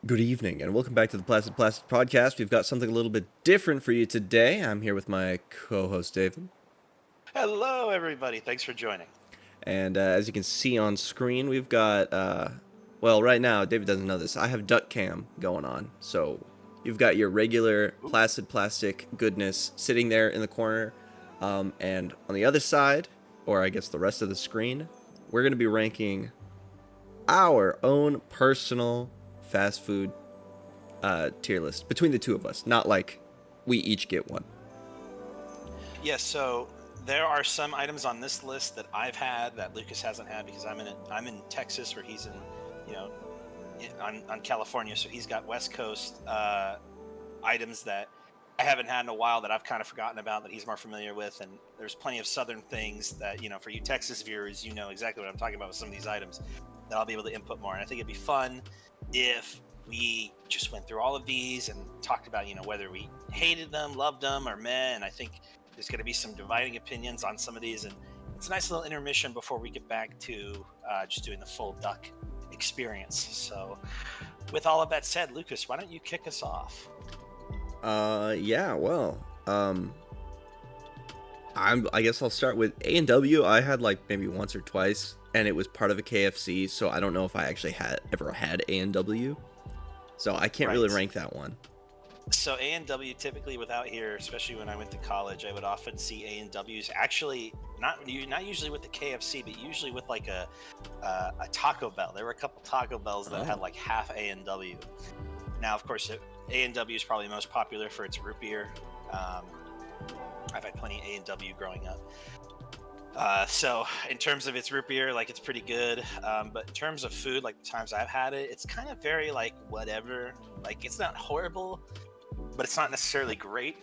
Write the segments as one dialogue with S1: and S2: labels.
S1: Good evening, and welcome back to the Placid podcast. We've got something a little bit different for you today. I'm here with my co-host David,
S2: Hello, everybody. Thanks for joining.
S1: and as you can see on screen, we've got well, right now David doesn't know this. I have duck cam going on, so you've got your regular
S2: Ooh.
S1: Placid plastic goodness sitting there in the corner, and on the other side, or I guess the rest of the screen, we're going to be ranking our own personal fast food tier list between the two of us, not like we each get one.
S2: Yes, so there are some items on this list that I've had that Lucas hasn't had because I'm in Texas, where he's in, you know, on California, so he's got West Coast items that I haven't had in a while that I've kind of forgotten about that he's more familiar with, and there's plenty of Southern things that for you Texas viewers, you know exactly what I'm talking about with some of these items that I'll be able to input more, and I think it'd be fun if we just went through all of these and talked about whether we hated them, loved them, or meh. And I think there's going to be some dividing opinions on some of these, and it's a nice little intermission before we get back to just doing the full duck experience. So with all of that said, Lucas, why don't you kick us off?
S1: Yeah, well, I guess I'll start with A&W. I had like maybe once or twice, and it was part of a KFC, so I don't know if I actually ever had A&W. So I can't really
S2: Right.
S1: rank that one.
S2: So A&W, typically without here, especially when I went to college, I would often see A&Ws actually not usually with the KFC, but usually with like a Taco Bell. There were a couple Taco Bells that had like half A&W. Now, of course, A&W is probably most popular for its root beer. I've had plenty of A&W growing up. So in terms of its root beer, like, it's pretty good. But in terms of food, like the times I've had it, it's kind of very like whatever. Like, it's not horrible, but it's not necessarily great.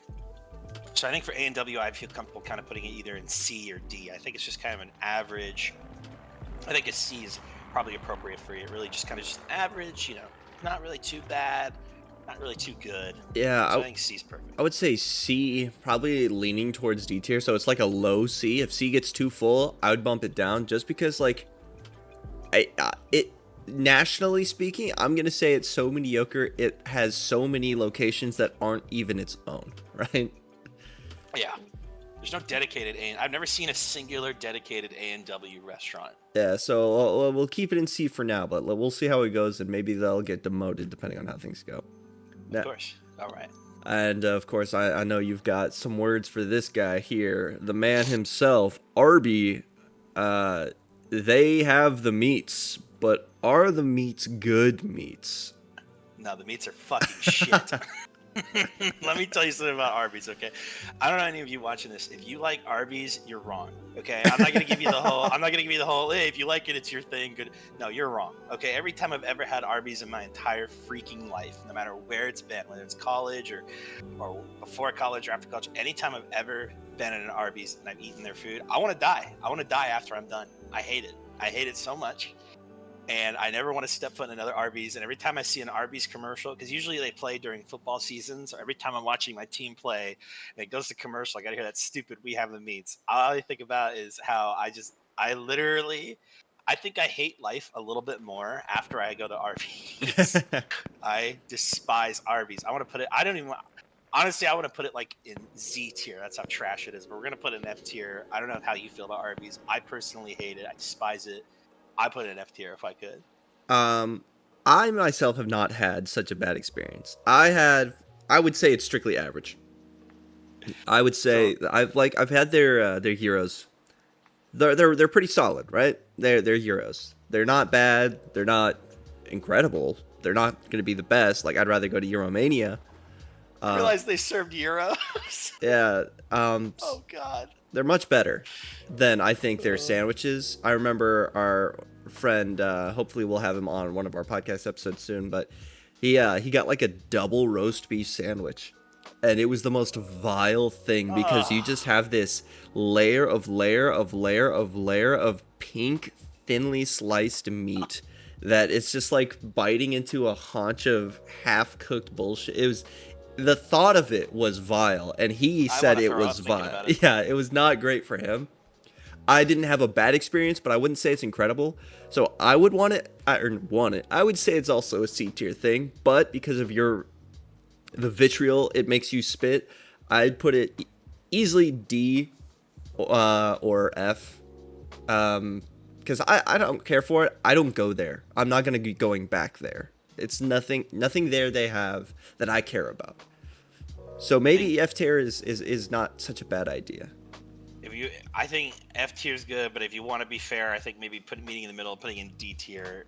S2: So I think for A&W, I feel comfortable kind of putting it either in C or D. I think it's just kind of an average. I think a C is probably appropriate for you. Really, just kind of just average. Not really too bad, not really too good.
S1: Yeah,
S2: So I think C is perfect.
S1: I would say C, probably leaning towards D tier. So it's like a low C. If C gets too full, I would bump it down just because, like, it nationally speaking, I'm gonna say it's so mediocre. It has so many locations that aren't even its own, right?
S2: Yeah. There's no dedicated A. I've never seen a singular dedicated A&W restaurant.
S1: Yeah, so we'll keep it in C for now, but we'll see how it goes, and maybe they'll get demoted depending on how things go.
S2: Of course. All right.
S1: And of course, I know you've got some words for this guy here, the man himself, Arby. They have the meats, but are the meats good meats?
S2: No, the meats are fucking shit. Let me tell you something about Arby's, okay? I don't know any of you watching this. If you like Arby's, you're wrong. Okay, I'm not gonna give you the whole. I'm not gonna give you the whole. Hey, if you like it, it's your thing. Good. No, you're wrong. Okay, every time I've ever had Arby's in my entire freaking life, no matter where it's been, whether it's college or before college or after college, anytime I've ever been at an Arby's and I've eaten their food, I want to die. I want to die after I'm done. I hate it. I hate it so much. And I never want to step foot in another Arby's. And every time I see an Arby's commercial, because usually they play during football seasons, or every time I'm watching my team play and it goes to commercial, I got to hear that stupid "We Have the Meats." All I think about is how I think I hate life a little bit more after I go to Arby's. I despise Arby's. I want to put it, I don't even want, honestly, I want to put it like in Z tier. That's how trash it is. But we're going to put it in F tier. I don't know how you feel about Arby's. I personally hate it. I despise it. I put it in F tier if I could.
S1: um, I myself have not had such a bad experience. I would say it's strictly average. I would
S2: So
S1: say I've had their heroes. They're pretty solid, right? They're heroes. They're not bad. They're not incredible. They're not going to be the best. Like, I'd rather go to Euromania.
S2: I
S1: Uh,
S2: realized they served Euros.
S1: yeah.
S2: Oh God.
S1: They're much better than I think their sandwiches. I remember our friend. Hopefully, we'll have him on one of our podcast episodes soon. But he got like a double roast beef sandwich, and it was the most vile thing because you just have this layer of pink, thinly sliced meat that it's just like biting into a haunch of half-cooked bullshit. The thought of it was vile, and he
S2: I
S1: said
S2: want to
S1: it
S2: throw
S1: was
S2: up thinking
S1: vile.
S2: about it.
S1: Yeah, it was not great for him. I didn't have a bad experience, but I wouldn't say it's incredible. So I would want it, I would say it's also a C tier thing, but because of the vitriol it makes you spit, I'd put it easily D or F. Because I don't care for it. I don't go there. I'm not gonna be going back there. It's nothing there they have that I care about. So maybe F tier is not such a bad idea.
S2: I think F tier is good, but if you want to be fair, I think maybe meeting in the middle, putting in D tier.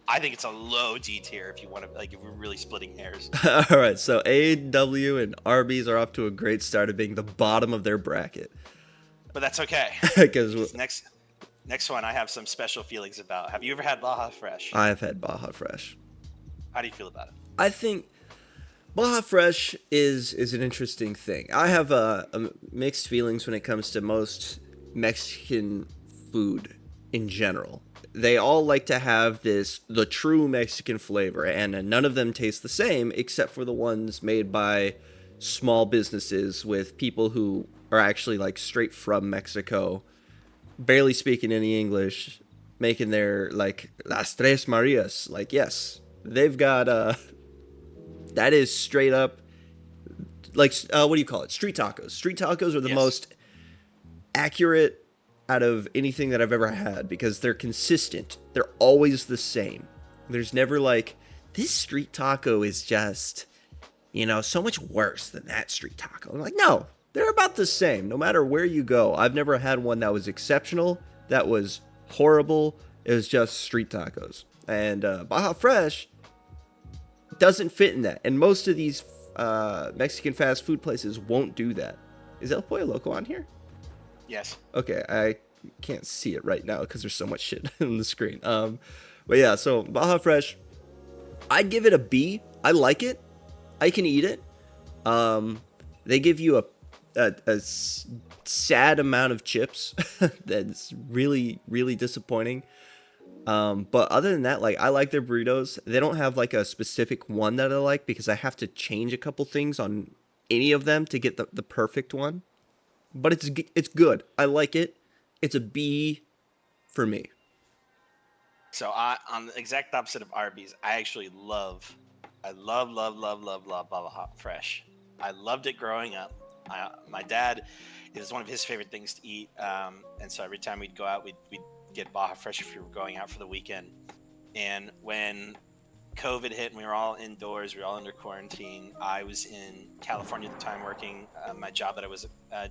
S2: I think it's a low D tier if you want to, like, if we're really splitting hairs.
S1: All right, so A&W and Arby's are off to a great start of being the bottom of their bracket.
S2: But that's okay.
S1: Because
S2: next one I have some special feelings about. Have you ever had Baja Fresh?
S1: I have had Baja Fresh.
S2: How do you feel about it?
S1: I think Baja Fresh is an interesting thing. I have a mixed feelings when it comes to most Mexican food in general. They all like to have the true Mexican flavor, and none of them taste the same except for the ones made by small businesses with people who are actually like straight from Mexico, barely speaking any English, making their like Las Tres Marias. Like, yes, they've got that is straight up like what do you call it? Street tacos. Street tacos are the most accurate out of anything that I've ever had because they're consistent. They're always the same. There's never like, this street taco is just, so much worse than that street taco. I'm like, no, they're about the same no matter where you go. I've never had one that was exceptional, that was horrible. It was just street tacos. And Baja Fresh doesn't fit in that. And most of these Mexican fast food places won't do that. Is El Pollo Loco on here?
S2: Yes.
S1: Okay, I can't see it right now because there's so much shit on the screen. But yeah, so Baja Fresh, I'd give it a B. I like it. I can eat it. They give you a sad amount of chips that's really, really disappointing. But other than that, like, I like their burritos. They don't have like a specific one that I like because I have to change a couple things on any of them to get the perfect one. But it's good. I like it. It's a B for me.
S2: So on the exact opposite of Arby's, I love Baja Fresh. I loved it growing up. My dad, it was one of his favorite things to eat, and so every time we'd go out, we'd get Baja Fresh if we were going out for the weekend. And when COVID hit and we were all indoors, we were all under quarantine, I was in California at the time working my job that I was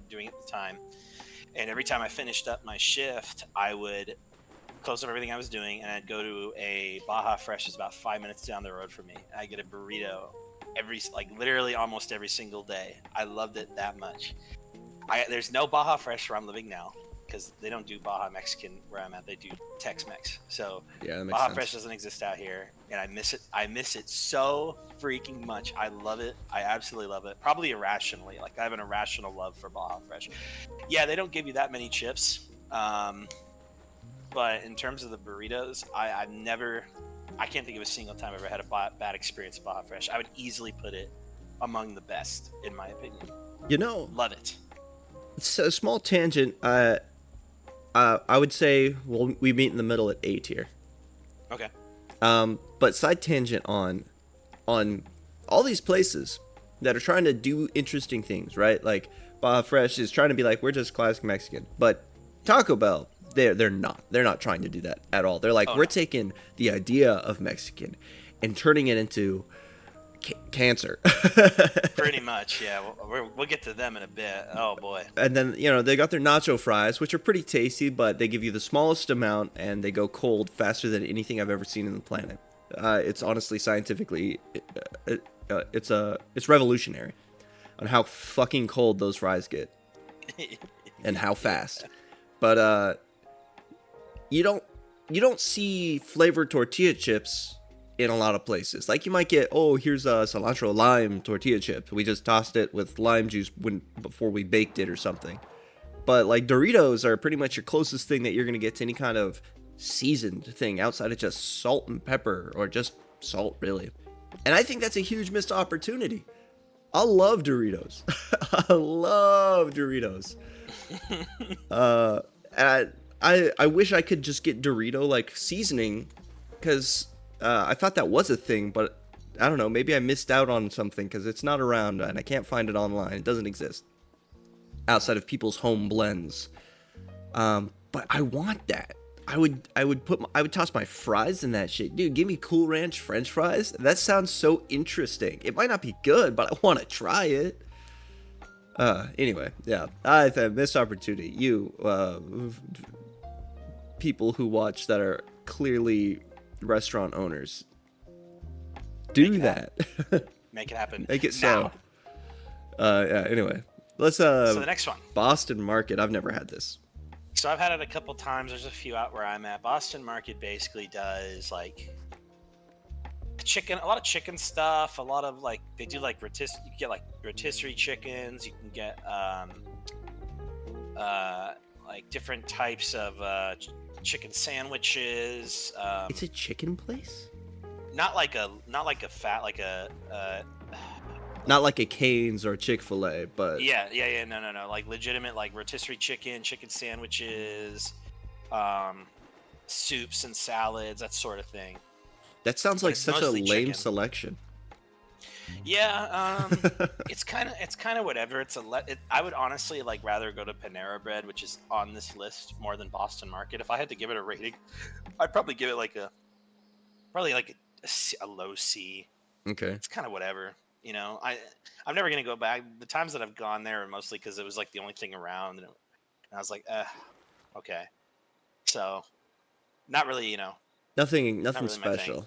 S2: doing at the time. And every time I finished up my shift, I would close up everything I was doing and I'd go to a Baja Fresh. It's about 5 minutes down the road from me. I get a burrito literally almost every single day. I loved it that much. There's no Baja Fresh where I'm living now because they don't do Baja Mexican where I'm at. They do Tex-Mex. So
S1: yeah,
S2: Baja Fresh doesn't exist out here, and I miss it. I miss it so freaking much. I love it. I absolutely love it. Probably irrationally. Like, I have an irrational love for Baja Fresh. Yeah, they don't give you that many chips. But in terms of the burritos, I can't think of a single time I've ever had a bad experience at Baja Fresh. I would easily put it among the best, in my opinion. Love it.
S1: It's a small tangent. I would say, well, we meet in the middle at A tier.
S2: Okay.
S1: But side tangent on all these places that are trying to do interesting things, right? Like Baja Fresh is trying to be like, we're just classic Mexican, but Taco Bell, they're not trying to do that at all. They're like, we're taking the idea of Mexican and turning it into cancer.
S2: Pretty much, yeah. We'll get to them in a bit. Oh boy.
S1: And then they got their nacho fries, which are pretty tasty, but they give you the smallest amount and they go cold faster than anything I've ever seen on the planet. It's honestly scientifically, it's revolutionary on how fucking cold those fries get and how fast. But you don't see flavored tortilla chips in a lot of places. Like, you might get, here's a cilantro lime tortilla chip. We just tossed it with lime juice before we baked it or something. But like, Doritos are pretty much your closest thing that you're gonna get to any kind of seasoned thing outside of just salt and pepper, or just salt, really. And I think that's a huge missed opportunity. I love Doritos. I love Doritos. I wish I could just get Dorito like seasoning, because I thought that was a thing, but I don't know. Maybe I missed out on something because it's not around and I can't find it online. It doesn't exist outside of people's home blends. But I want that. I would toss my fries in that shit, dude. Give me Cool Ranch French fries. That sounds so interesting. It might not be good, but I want to try it. Anyway, yeah, I have missed opportunity. You, people who watch that are clearly restaurant owners, do that.
S2: Make it happen.
S1: Make it
S2: now.
S1: so. Yeah. Anyway, let's.
S2: So the next one.
S1: Boston Market. I've never had this.
S2: So I've had it a couple times. There's a few out where I'm at. Boston Market basically does like chicken, a lot of chicken stuff. A lot of like they do like you can get like rotisserie chickens. You can get like different types of chicken sandwiches.
S1: It's a chicken place.
S2: Not like a fat like a.
S1: Not like a Cane's or Chick-fil-A, but
S2: Yeah, no, like legitimate, like rotisserie chicken sandwiches, soups and salads, that sort of thing.
S1: that sounds like
S2: it's
S1: such a
S2: mostly
S1: lame
S2: chicken.
S1: selection.
S2: Yeah, it's kind of whatever. I would honestly like rather go to Panera Bread, which is on this list, more than Boston Market. If I had to give it a rating, I'd probably give it like a low C.
S1: Okay.
S2: It's kind of whatever. You know, I'm never gonna go back. The times that I've gone there are mostly because it was like the only thing around, and I was like, okay. So, not really,
S1: Nothing
S2: really my
S1: special.
S2: thing.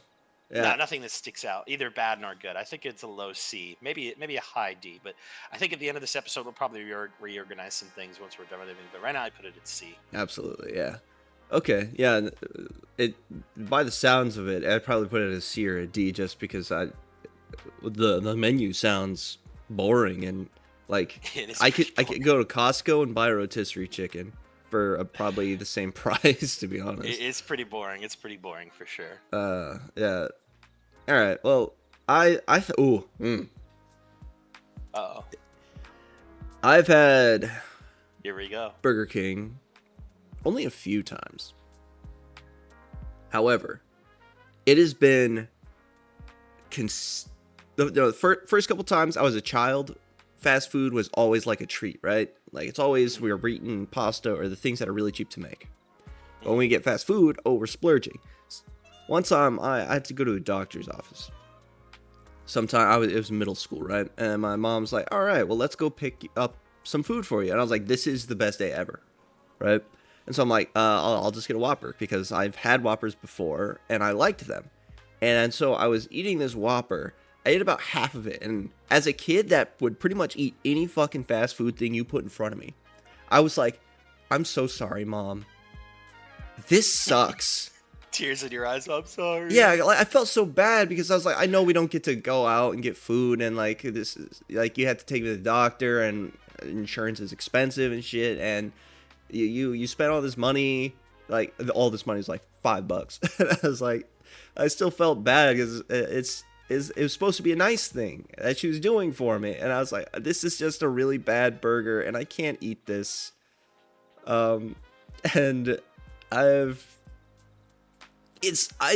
S1: Yeah.
S2: No, nothing that sticks out, either bad nor good. I think it's a low C, maybe a high D. But I think at the end of this episode, we'll probably reorganize some things once we're done with everything. But right now, I put it at C.
S1: Absolutely. Yeah. Okay. Yeah. It by the sounds of it, I'd probably put it as C or a D, just because the menu sounds boring, and like I could go to Costco and buy a rotisserie chicken for probably the same price, to be honest.
S2: It's pretty boring. It's pretty boring for sure.
S1: Yeah. All right. Well, ooh.
S2: Uh-oh.
S1: I've had
S2: Here we go.
S1: Burger King only a few times. However, it has been the first couple times I was a child, fast food was always like a treat, right? Like it's always we were eating pasta or the things that are really cheap to make. But when we get fast food, we're splurging. One time I had to go to a doctor's office. It was middle school, right? And my mom's like, all right, well, let's go pick up some food for you. And I was like, this is the best day ever, right? And so I'm like, I'll just get a Whopper, because I've had Whoppers before and I liked them. And so I was eating this Whopper. I ate about half of it. And as a kid that would pretty much eat any fucking fast food thing you put in front of me, I was like, I'm so sorry, Mom. This sucks.
S2: Tears in your eyes. I'm sorry.
S1: Yeah, I felt so bad, because I was like, I know we don't get to go out and get food, and like this is like you have to take me to the doctor, and insurance is expensive and shit, and you spend all this money, like all this money is like $5. And I was like, I still felt bad, because it was supposed to be a nice thing that she was doing for me, and I was like, this is just a really bad burger, and I can't eat this. And I've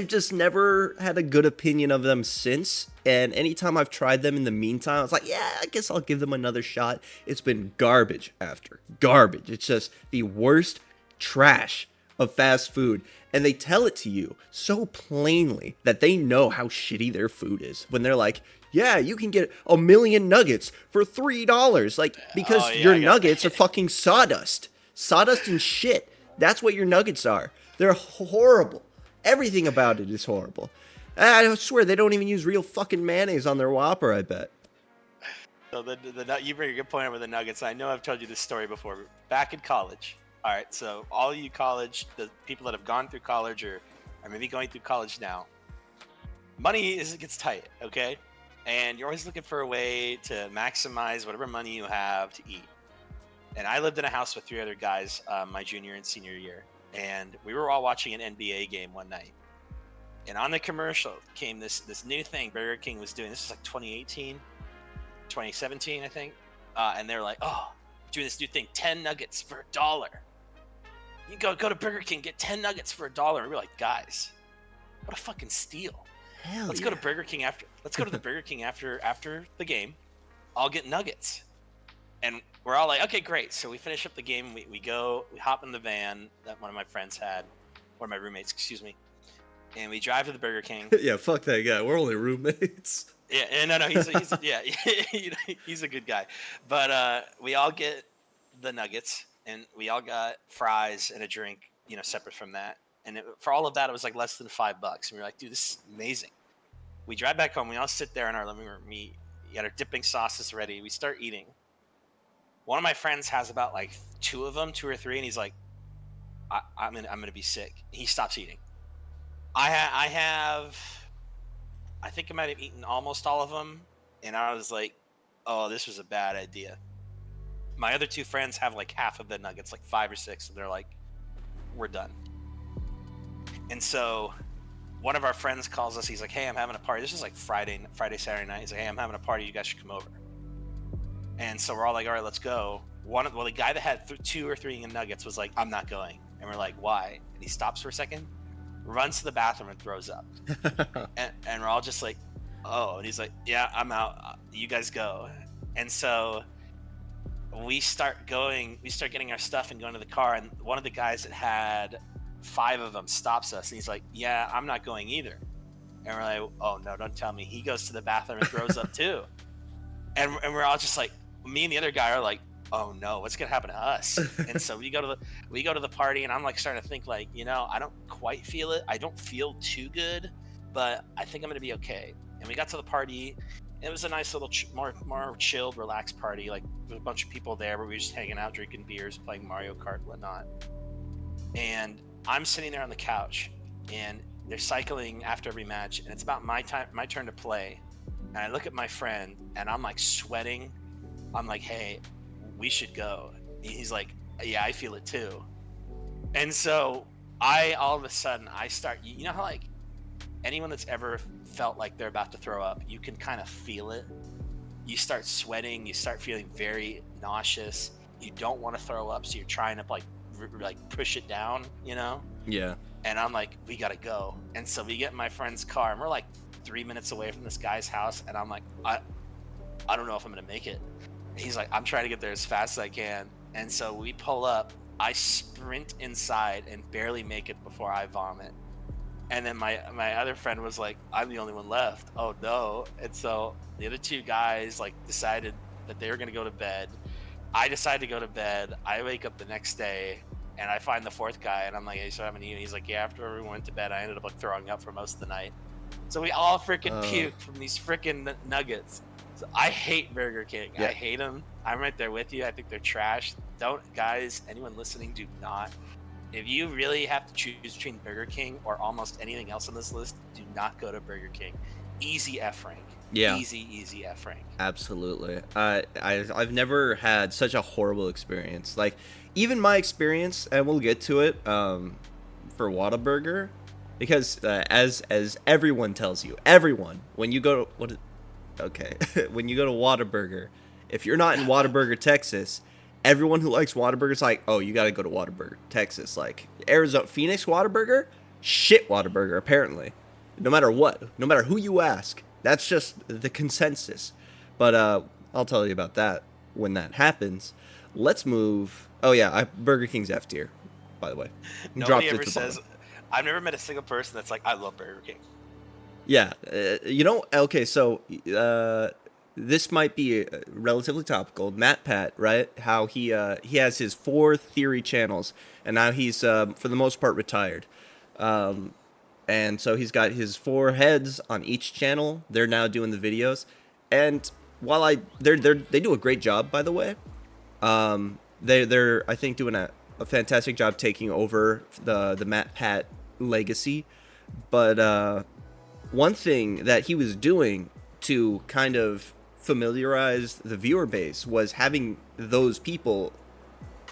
S1: just never had a good opinion of them since. And anytime I've tried them in the meantime, I was like, yeah, I guess I'll give them another shot. It's been garbage after garbage. It's just the worst trash of fast food. And they tell it to you so plainly that they know how shitty their food is when they're like, yeah, you can get 1,000,000 nuggets for $3. Like, because your nuggets are fucking sawdust. Sawdust and shit. That's what your nuggets are. They're horrible. Everything about it is horrible. I swear they don't even use real fucking mayonnaise on their Whopper, I bet.
S2: So you bring a good point up with the nuggets. I know I've told you this story before. Back in college. All right, so all you the people that have gone through college or are maybe going through college now, money gets tight, okay? And you're always looking for a way to maximize whatever money you have to eat. And I lived in a house with 3 other guys my junior and senior year. And we were all watching an NBA game one night. And on the commercial came this new thing Burger King was doing. This was like 2018, 2017, I think. And they were like, oh, doing this new thing, 10 nuggets for $1. You go to Burger King, get 10 nuggets for $1. And we're like, guys, what a fucking steal.
S1: Hell
S2: Let's
S1: yeah.
S2: go to Burger King after. Let's go to the Burger King after the game. I'll get nuggets. And we're all like, okay, great. So we finish up the game. We hop in the van that one of my friends had, or my roommates, excuse me, and we drive to the Burger King.
S1: Yeah, fuck that guy. We're only roommates.
S2: Yeah, no, yeah, he's a good guy. But we all get the nuggets, and we all got fries and a drink, separate from that. And for all of that, it was like less than $5. And we were like, dude, this is amazing. We drive back home. We all sit there in our living room. We got our dipping sauces ready. We start eating. One of my friends has about like two or three, and he's like, I'm gonna be sick. He stops eating. I think I might have eaten almost all of them, and I was like, oh, this was a bad idea. My other two friends have like half of the nuggets, like 5 or 6, and they're like, we're done. And so one of our friends calls us. He's like, hey, I'm having a party. This is like Friday, Saturday night. He's like, hey, I'm having a party. You guys should come over. And so we're all like, all right, let's go. The guy that had 2 or 3 nuggets was like, I'm not going. And we're like, why? And he stops for a second, runs to the bathroom, and throws up. and we're all just like, oh. And he's like, yeah, I'm out. You guys go. And so we start getting our stuff and going to the car. And one of the guys that had 5 of them stops us. And he's like, yeah, I'm not going either. And we're like, oh, no, don't tell me. He goes to the bathroom and throws up too. And we're all just like, me and the other guy are like, oh no, what's gonna happen to us? And so we go to the party, and I'm like starting to think like, I don't quite feel it. I don't feel too good, but I think I'm gonna be okay. And we got to the party. It was a nice little more chilled, relaxed party. Like there was a bunch of people there where we were just hanging out, drinking beers, playing Mario Kart, whatnot. And I'm sitting there on the couch, and they're cycling after every match, and it's about my turn to play. And I look at my friend, and I'm like sweating. I'm like, hey, we should go. He's like, yeah, I feel it too. And so all of a sudden, I start, how like anyone that's ever felt like they're about to throw up, you can kind of feel it. You start sweating, you start feeling very nauseous. You don't want to throw up, so you're trying to like push it down,
S1: Yeah.
S2: And I'm like, we gotta go. And so we get in my friend's car, and we're like 3 minutes away from this guy's house, and I'm like, I don't know if I'm gonna make it. He's like, I'm trying to get there as fast as I can. And so we pull up. I sprint inside and barely make it before I vomit. And then my other friend was like, I'm the only one left. Oh no. And so the other 2 guys like decided that they were going to go to bed. I decided to go to bed. I wake up the next day, and I find the 4th guy, and I'm like, hey, so I haven't eaten. He's like, yeah, after everyone went to bed, I ended up like throwing up for most of the night. So we all freaking puked from these freaking nuggets. So I hate Burger King. Yeah. I hate them. I'm right there with you. I think they're trash. Guys, anyone listening, do not. If you really have to choose between Burger King or almost anything else on this list, do not go to Burger King. Easy F rank. Yeah. Easy F rank.
S1: Absolutely. I've never had such a horrible experience. Like, even my experience, and we'll get to it, for Whataburger, because as everyone tells you, when you go to when you go to Whataburger, if you're not in Whataburger, Texas, everyone who likes Whataburger is like, oh, you got to go to Whataburger, Texas. Like, Arizona, Phoenix Whataburger, shit Whataburger, apparently. No matter what, no matter who you ask, that's just the consensus. But I'll tell you about that when that happens. Let's move. Oh yeah, Burger King's F tier, by the way.
S2: Nobody ever says. I've never met a single person that's like, I love Burger King.
S1: Yeah, okay, so this might be relatively topical. Matt Pat, right? How he has his 4 theory channels, and now he's for the most part retired. And so he's got his 4 heads on each channel. They're now doing the videos, and while they do a great job, by the way. They're I think doing a fantastic job taking over the Matt Pat legacy, but one thing that he was doing to kind of familiarize the viewer base was having those people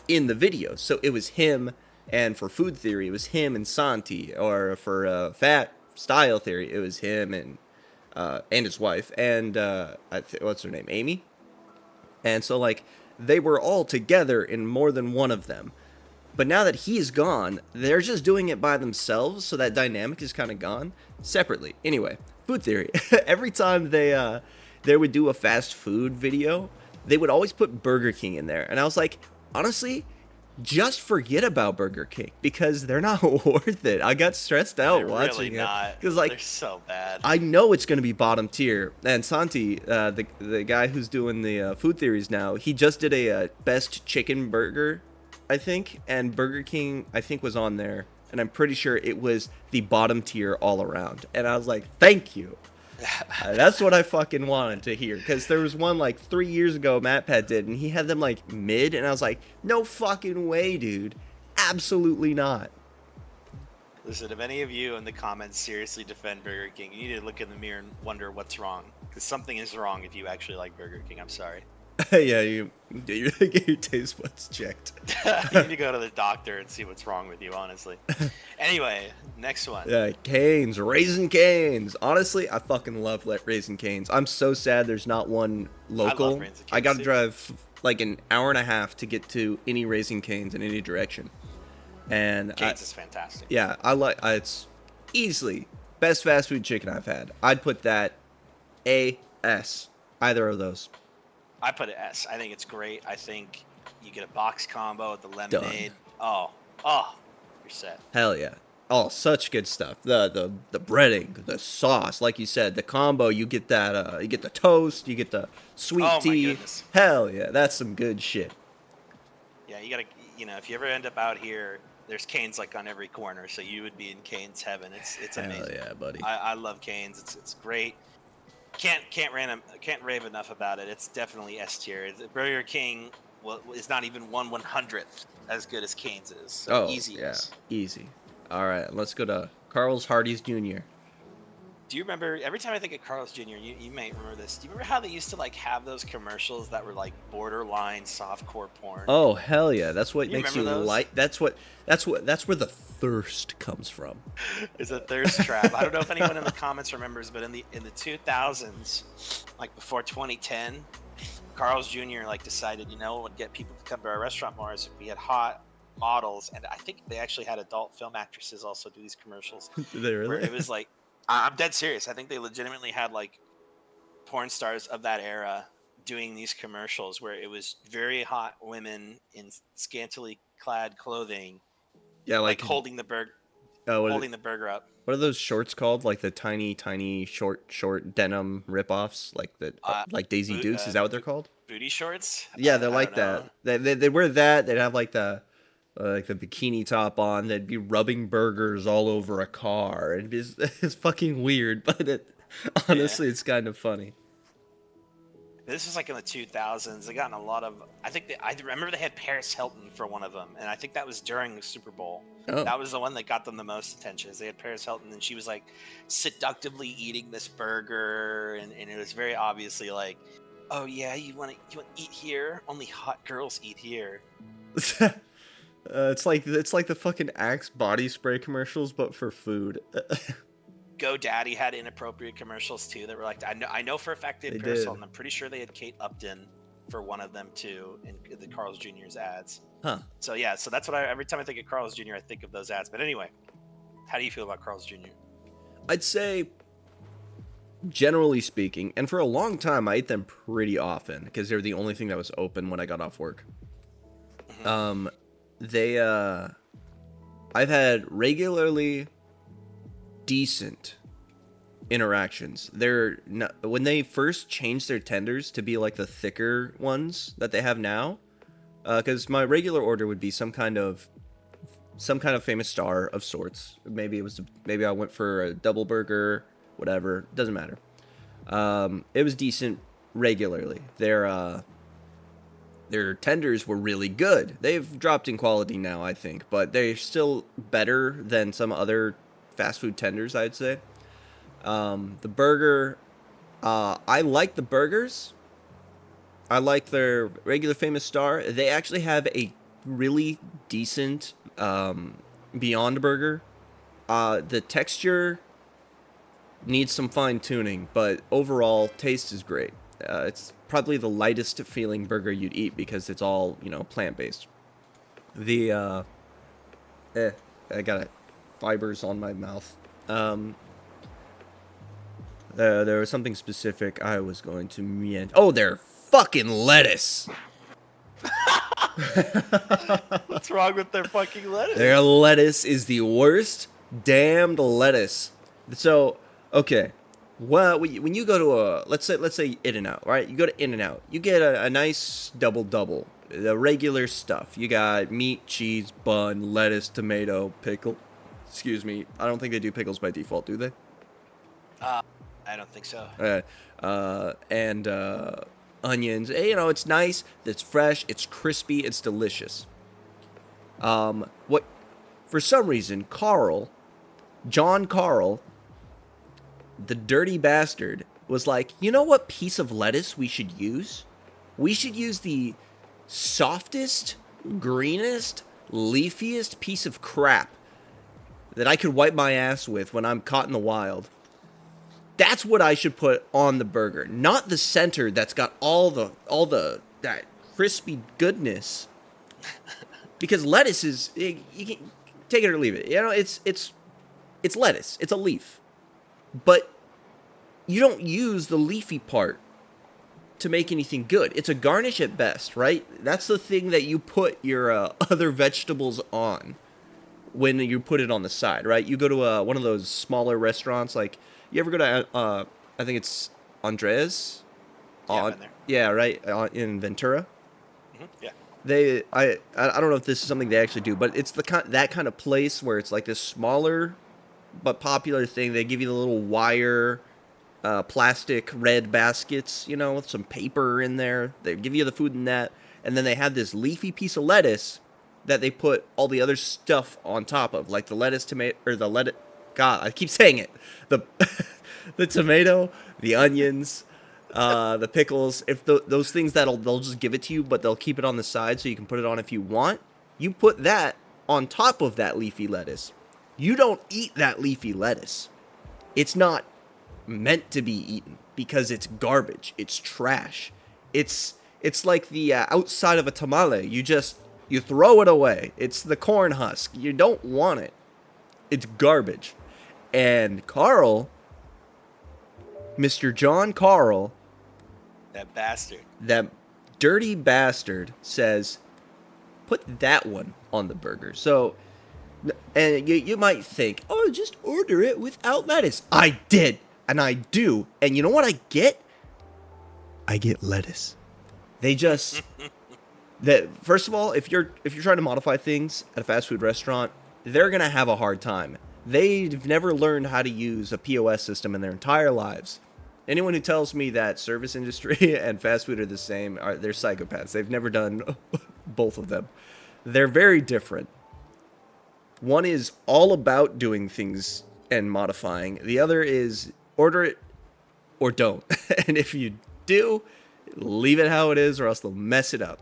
S1: in the videos. So it was him, and for food theory, it was him and Santi, or for fat style theory, it was him and his wife, and what's her name, Amy. And so like they were all together in more than one of them. But now that he is gone, they're just doing it by themselves, so that dynamic is kind of gone separately. Anyway, food theory. Every time they would do a fast food video, they would always put Burger King in there, and I was like, honestly, just forget about Burger King because they're not worth it. I got stressed out
S2: They're
S1: watching
S2: really
S1: it
S2: not.
S1: because like
S2: They're so bad.
S1: I know it's going to be bottom tier. And Santi, the guy who's doing the food theories now, he just did a best chicken burger, I think, and Burger King I think was on there, and I'm pretty sure it was the bottom tier all around. And I was like, thank you. That's what I fucking wanted to hear, because there was one like 3 years ago MatPat did, and he had them like mid, and I was like, no fucking way, dude, absolutely not.
S2: Listen, if any of you in the comments seriously defend Burger King, you need to look in the mirror and wonder what's wrong. Because something is wrong if you actually like Burger King. I'm sorry.
S1: Yeah, you get your taste buds checked.
S2: You need to go to the doctor and see what's wrong with you, honestly. Anyway, next one.
S1: Yeah, Canes, Raisin Canes. Honestly, I fucking love Raisin Canes. I'm so sad there's not one local.
S2: I love Raisin Canes,
S1: I gotta
S2: too.
S1: drive like an hour and a half to get to any Raisin Canes in any direction. And
S2: Canes is fantastic.
S1: yeah, it's easily best fast food chicken I've had. I'd put that A-S, either of those.
S2: I put it S. I think it's great. I think you get a box combo with the lemonade. Oh, you're set.
S1: Hell yeah. Oh, such good stuff. The breading, the sauce, like you said, the combo, you get that you get the toast, you get the sweet
S2: Oh, my
S1: tea.
S2: goodness.
S1: Hell yeah, that's some good shit.
S2: Yeah, you gotta, if you ever end up out here, there's Canes like on every corner, so you would be in Canes heaven. It's
S1: Hell
S2: amazing.
S1: yeah, buddy.
S2: I love Canes. It's great. Can't rave enough about it. It's definitely S tier. Burger King is not even 1/100th as good as Canes is. So easy.
S1: Yeah, easy. All right, let's go to Carl's Hardee's Jr.
S2: Do you remember, every time I think of Carl's Jr., you may remember this. Do you remember how they used to like have those commercials that were like borderline softcore porn?
S1: Oh hell yeah, that's what
S2: You
S1: makes you
S2: remember those?
S1: like. That's where the thirst comes from.
S2: It's a thirst trap. I don't know if anyone in the comments remembers, but in the 2000s, like before 2010, Carl's Jr. like decided, what would get people to come to our restaurant more is if we had hot models, and I think they actually had adult film actresses also do these commercials.
S1: Did they
S2: Where
S1: really?
S2: it was like, I'm dead serious. I think they legitimately had like porn stars of that era doing these commercials where it was very hot women in scantily clad clothing,
S1: Yeah,
S2: like holding the burger, the burger up.
S1: What are those shorts called? Like the tiny short denim ripoffs, like like Daisy Dukes. Is that what they're called?
S2: Booty shorts.
S1: Yeah, they're
S2: I
S1: like
S2: don't
S1: that.
S2: know.
S1: They wear that. They'd have like the bikini top on. They'd be rubbing burgers all over a car. It's fucking weird, but honestly, it's kind of funny.
S2: This was like in the 2000s. They got in a lot of. I remember they had Paris Hilton for one of them, and I think that was during the Super Bowl.
S1: Oh.
S2: That was the one that got them the most attention. Is they had Paris Hilton, and she was like seductively eating this burger, and it was very obviously like, oh yeah, you want to eat here? Only hot girls eat here.
S1: It's like the fucking Axe body spray commercials, but for food.
S2: GoDaddy had inappropriate commercials too. That were like, I know for a fact they had
S1: They
S2: Paris
S1: did.
S2: Hilton. I'm pretty sure they had Kate Upton for one of them too in the Carl's Jr.'s ads.
S1: Huh.
S2: So yeah, so that's what every time I think of Carl's Jr., I think of those ads. But anyway, how do you feel about Carl's Jr.?
S1: I'd say, generally speaking, and for a long time, I ate them pretty often because they were the only thing that was open when I got off work.
S2: Mm-hmm.
S1: I've had regularly decent interactions. When they first changed their tenders to be like the thicker ones that they have now, because my regular order would be some kind of famous star of sorts. Maybe I went for a double burger, whatever, doesn't matter. It was decent regularly. Their tenders were really good. They've dropped in quality now, I think, but they're still better than some other fast food tenders, I'd say. The burger, I like the burgers. I like their regular famous star. They actually have a really decent Beyond Burger. The texture needs some fine tuning, but overall taste is great. It's probably the lightest feeling burger you'd eat because it's all plant based. The I got fibers on my mouth. There was something specific I was going to mention. Oh, they're fucking lettuce.
S2: What's wrong with their fucking
S1: Their
S2: lettuce?
S1: lettuce is the worst damned lettuce. So, okay. Well, when you go to let's say In-N-Out, right? You go to In-N-Out, you get a nice double, the regular stuff. You got meat, cheese, bun, lettuce, tomato, pickle. Excuse me, I don't think they do pickles by default, do they?
S2: Uh, I don't think so.
S1: And onions. You know, it's nice. It's fresh. It's crispy. It's delicious. What? For some reason, John Carl, the dirty bastard, was like, you know what piece of lettuce we should use? We should use the softest, greenest, leafiest piece of crap that I could wipe my ass with when I'm caught in the wild. That's what I should put on the burger, not the center that's got all the that crispy goodness. Because lettuce is, you can take it or leave it. You know, it's lettuce. It's a leaf, but you don't use the leafy part to make anything good. It's a garnish at best, right? That's the thing that you put your other vegetables on when you put it on the side, right? You go to one of those smaller restaurants, like you ever go to I think it's Andres,
S2: Yeah, I've been there.
S1: yeah, right, in Ventura.
S2: Yeah.
S1: I don't know if this is something they actually do, but it's that kind of place where it's like this smaller but popular thing. They give you the little wire plastic red baskets, you know, with some paper in there. They give you the food in that, and then they have this leafy piece of lettuce that they put all the other stuff on top of, like the lettuce, tomato, or the lettuce. God, I keep saying it. The the tomato, the onions, the pickles. If those things they'll just give it to you, but they'll keep it on the side so you can put it on if you want. You put that on top of that leafy lettuce. You don't eat that leafy lettuce. It's not meant to be eaten because it's garbage. It's trash. It's like the outside of a tamale. You throw it away. It's the corn husk. You don't want it. It's garbage. And Carl, Mr. John Carl,
S2: That bastard.
S1: that dirty bastard, says, put that one on the burger. So, and you might think, oh, just order it without lettuce. I did, and I do. And you know what I get? I get lettuce. They just that first of all, if you're trying to modify things at a fast food restaurant, they're gonna have a hard time. They've never learned how to use a POS system in their entire lives. Anyone who tells me that service industry and fast food are the same, they're psychopaths. They've never done both of them. They're very different. One is all about doing things and modifying. The other is order it or don't. And if you do, leave it how it is or else they'll mess it up.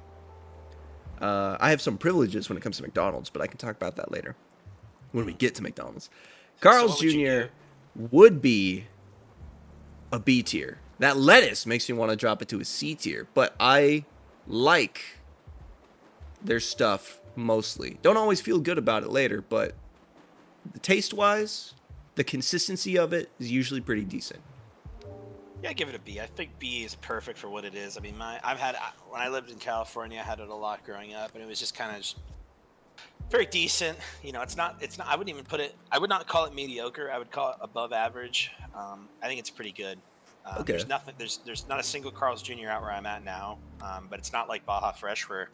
S1: I have some privileges when it comes to McDonald's, but I can talk about that later when we get to McDonald's. Carl's
S2: what would you
S1: Jr. would be a B tier. That lettuce makes me want to drop it to a C tier, but I like their stuff mostly. Don't always feel good about it later, but taste-wise, the consistency of it is usually pretty decent.
S2: Yeah, I give it a B. I think B is perfect for what it is. I mean, when I lived in California, I had it a lot growing up, and it was just kind of very decent. You know, it's not. I wouldn't even put it. I would not call it mediocre. I would call it above average. I think it's pretty good.
S1: Okay.
S2: There's nothing. There's not a single Carl's Jr. out where I'm at now. But it's not like Baja Fresh where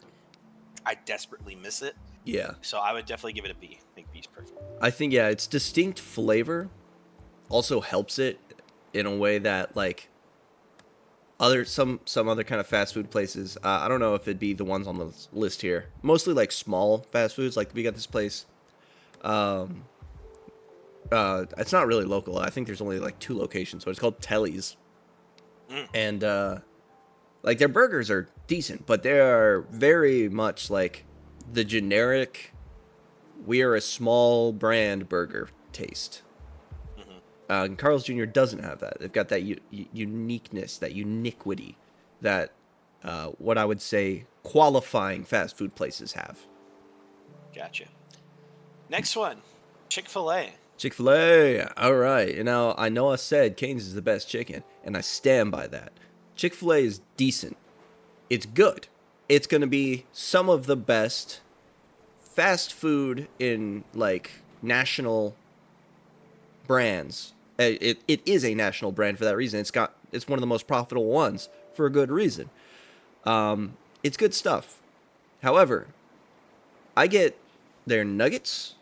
S2: I desperately miss it.
S1: Yeah.
S2: So I would definitely give it a B. I think B's perfect.
S1: I think, yeah, its distinct flavor also helps it in a way that, like, some other kind of fast food places, I don't know if it'd be the ones on the list here. Mostly like small fast foods. Like we got this place. It's not really local. I think there's only like 2 locations, so it's called Telly's. And like their burgers are decent, but they are very much like the generic we are a small brand burger taste. And Carl's Jr. doesn't have that. They've got that uniqueness, that uniquity that what I would say qualifying fast food places have.
S2: Gotcha. Next one, Chick-fil-A.
S1: Chick-fil-A. All right. You know, I know I said Cane's is the best chicken, and I stand by that. Chick-fil-A is decent. It's good. It's going to be some of the best fast food in like national brands. It is a national brand for that reason. It's one of the most profitable ones for a good reason. It's good stuff. However, I get their nuggets